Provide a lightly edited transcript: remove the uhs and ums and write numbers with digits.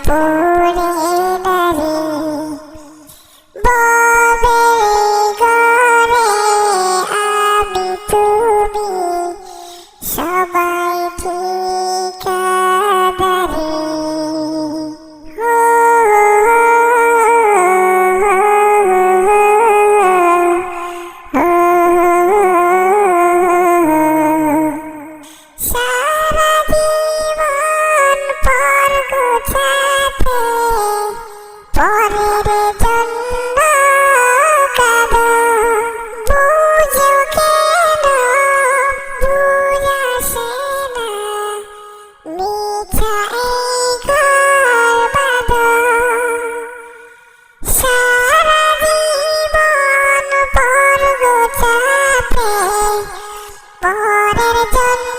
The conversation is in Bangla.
পড়ে নারে ববের ঘরে আমি তুমি সবাই ঠিকাদারে সারা জীবন পর গোছাতে পরের জন্য কাঁদো বুঝো কেন বুঝ আসে না মিছা এই ঘর বাঁধো সারা জীবন পর গোছাতে পরের জন্য